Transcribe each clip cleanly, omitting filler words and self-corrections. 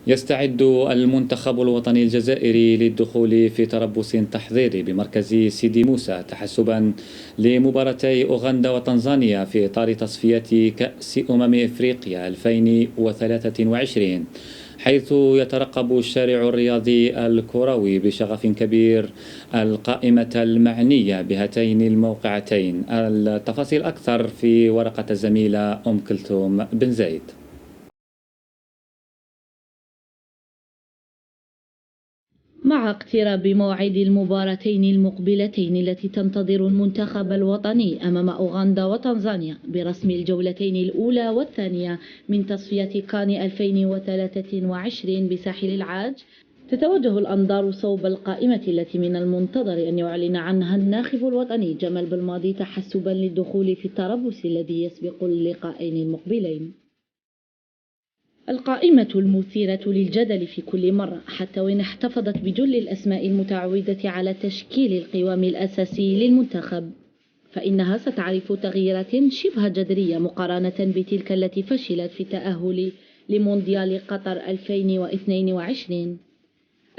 يستعد المنتخب الوطني الجزائري للدخول في تربص تحضيري بمركز سيدي موسى تحسبا لمباراتي أوغندا وتنزانيا في إطار تصفيات كأس إفريقيا 2023، حيث يترقب الشارع الرياضي الكروي بشغف كبير القائمة المعنية بهاتين الموقعتين. التفاصيل أكثر في ورقة الزميلة أم كلثوم بن زايد. مع اقتراب موعد المباراتين المقبلتين التي تنتظر المنتخب الوطني أمام أوغندا وتنزانيا برسم الجولتين الأولى والثانية من تصفية كان 2023 بساحل العاج، تتوجه الأنظار صوب القائمة التي من المنتظر أن يعلن عنها الناخب الوطني جمال بلماضي تحسبا للدخول في التربص الذي يسبق اللقاءين المقبلين. القائمة المثيرة للجدل في كل مرة، حتى وإن احتفظت بجل الأسماء المتعودة على تشكيل القوام الأساسي للمنتخب، فإنها ستعرف تغييرات شبه جذرية مقارنة بتلك التي فشلت في التأهل لمونديال قطر 2022.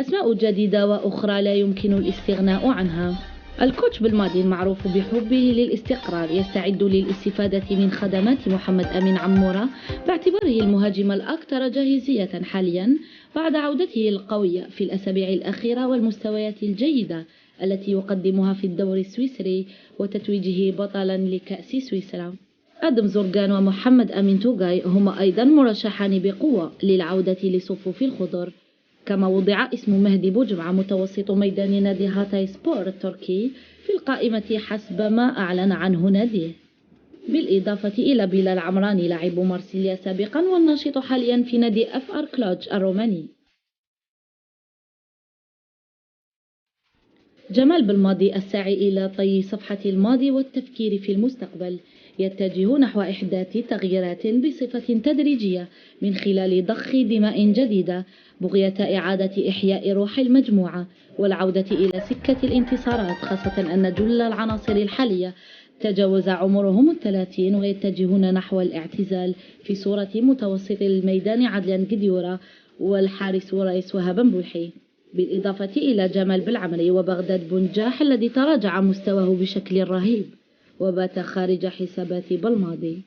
أسماء جديدة وأخرى لا يمكن الاستغناء عنها. الكوتش بلماضي المعروف بحبه للاستقرار يستعد للاستفادة من خدمات محمد أمين عمورة باعتباره المهاجم الأكثر جاهزية حاليا بعد عودته القوية في الأسابيع الأخيرة والمستويات الجيدة التي يقدمها في الدوري السويسري وتتويجه بطلا لكأس سويسرا. آدم زرقان ومحمد أمين توغاي هما أيضا مرشحان بقوة للعودة لصفوف الخضر، كما وضع اسم مهدي بوجمعة متوسط ميدان نادي هاتاي سبور التركي في القائمة حسب ما أعلن عنه ناديه، بالإضافة إلى بلال عمراني لاعب مارسيليا سابقا والناشط حاليا في نادي FR كلوج الروماني. جمال بلماضي الساعي إلى طي صفحة الماضي والتفكير في المستقبل يتجه نحو إحداث تغييرات بصفة تدريجية من خلال ضخ دماء جديدة بغية إعادة إحياء روح المجموعة والعودة إلى سكة الانتصارات، خاصة أن جل العناصر الحالية تجاوز عمرهم 30 ويتجهون نحو الاعتزال في صورة متوسط الميدان عدلان قديورة والحارس رئيس وهب بولحي، بالإضافة إلى جمال بالعمري وبغداد بنجاح الذي تراجع مستواه بشكل رهيب وبات خارج حسابات بلماضي.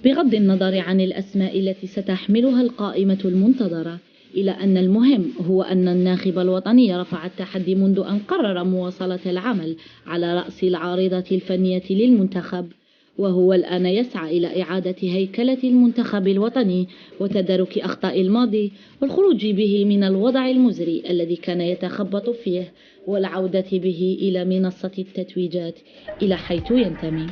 بغض النظر عن الأسماء التي ستحملها القائمة المنتظرة، إلى أن المهم هو أن الناخب الوطني رفع التحدي منذ أن قرر مواصلة العمل على رأس العارضة الفنية للمنتخب، وهو الآن يسعى إلى إعادة هيكلة المنتخب الوطني وتدارك أخطاء الماضي والخروج به من الوضع المزري الذي كان يتخبط فيه والعودة به إلى منصة التتويجات إلى حيث ينتمي.